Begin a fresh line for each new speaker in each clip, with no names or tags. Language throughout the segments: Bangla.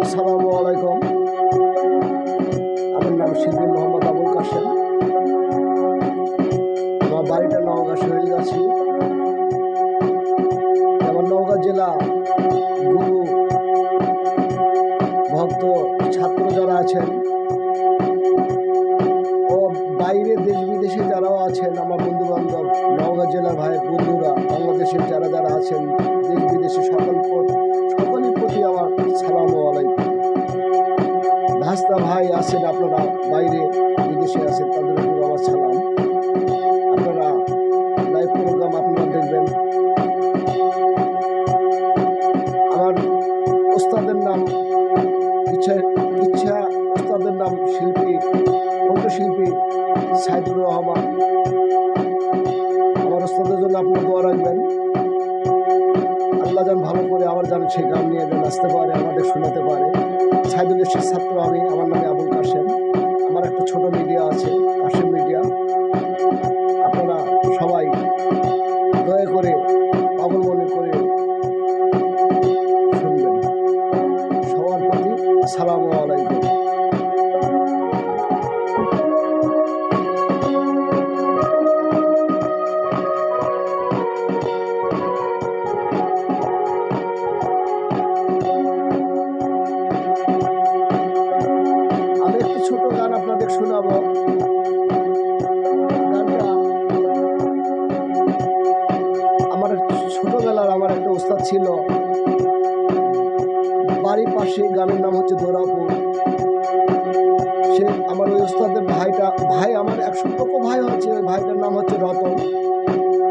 আসসালামু আলাইকুম। আমার নাম শিল্পী মোহাম্মদ আবুল কাশেম। আমার বাড়িটা নওগাঁ শৈলগাছি। আমার নওগাঁ জেলা গুরু ভক্ত ছাত্র যারা আছেন ও বাইরে দেশ বিদেশে যারাও আছেন, আমার বন্ধু বান্ধব, নওগাঁ জেলার ভাই বন্ধুরা, বাংলাদেশের যারা যারা আছেন দেশ বিদেশে সকলের প্রতি আমার সালামু আলাইকুম। ভাস্তা ভাই আছেন আপনারা বাইরে বিদেশে আছেন, তাদের উপর আমার সালাম। আপনারা লাইভ প্রোগ্রাম আপনারা দেখবেন। আমার ওস্তাদের নাম ইচ্ছা ওস্তাদের নাম শিল্পী কণ্ঠশিল্পী সাইদুর রহমান। আমার ওস্তাদের জন্য আপনারা দোয়া রাখবেন। আল্লাহ যেন ভালো করে আমার যেন সেই গান নিয়ে যেন আসতে পারে, আমাদের শোনাতে পারে। সাইদুলের ছাত্র আমি, আমার নামে আবুল কাশেম। আমার একটা ছোট মিডিয়া আছে, কাশেম মিডিয়া। আপনারা সবাই দয়া করে পাগল মনে করে শুনবেন। সবার প্রতি আসসালামু আলাইকুম। আমি একটি ছোট গান আপনাদের শোনাবো। গানটা আমার ছোটবেলার আমার একটা ওস্তাদ ছিল বাড়ির পাশে, গানের নাম হচ্ছে দোরাপুর। সে আমার ওই ওস্তাদের ভাই আমার এক সম্পর্ক ভাই হচ্ছে, ওই ভাইটার নাম হচ্ছে রতন।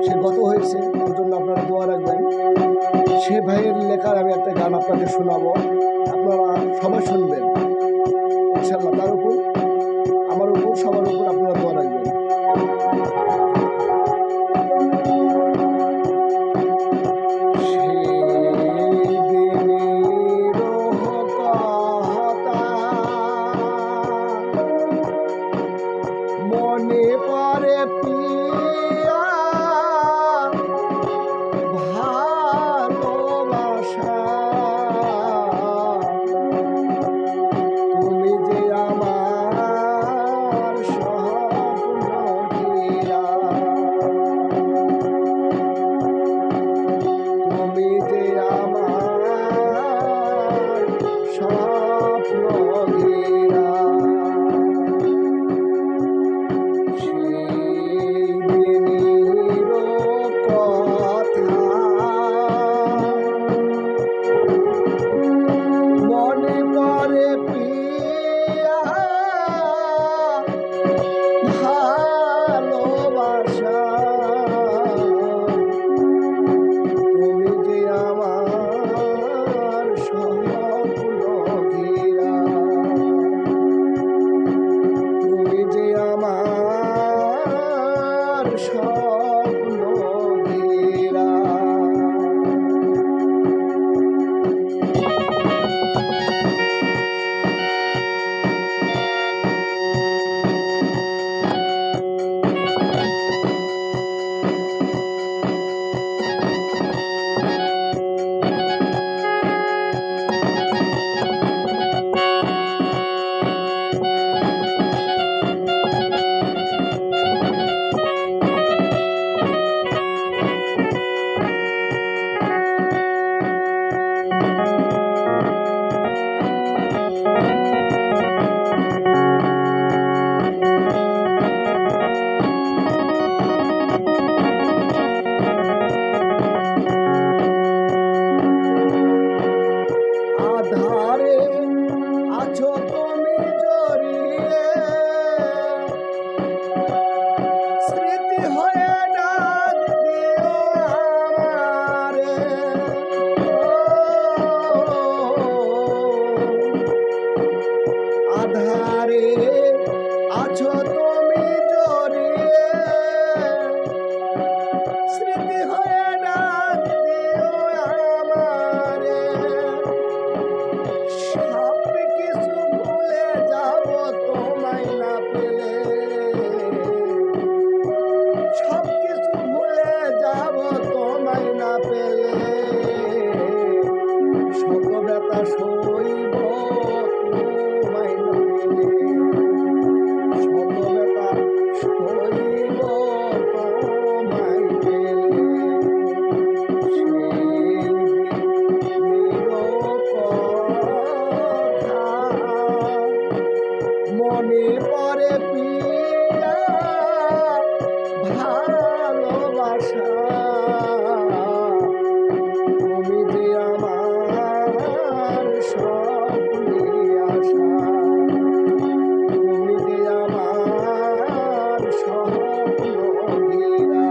সে গত হয়েছে, তার জন্য আপনারা দোয়া রাখবেন। সে ভাইয়ের লেখার আমি একটা গান আপনাদের শোনাবো, আপনারা সবাই শুনবেন ইনশাল্লাহ। তার উপর আমার উপর সবার উপর আপনারা দোয়া রাখবেন। মনে পড়ে পিয়া ভালোবাসা, তুমি যে আমার সহায়। তুমি যে আমার স্বপ্নে আশা, তুমি যে আমার স্বপ্ন ঘেরা।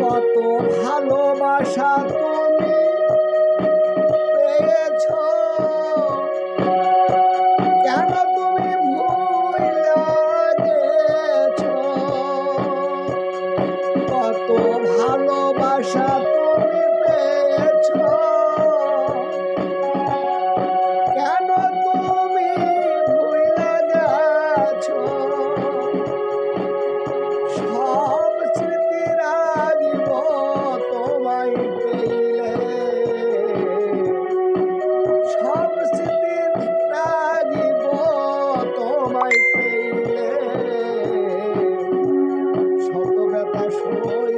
কত ভালোবাসা তুমি পেয়েছ, কেন তুমি ভুলে গেছ। কত ভালোবাসা তুমি পেয়েছ, কেন তুমি ভুলে গেছ। সব স্মৃতি রাখিব তোমায় পেলে, সব স্মৃতি রাখিব তোমায় পেলে। শত ব্যথা সয়ে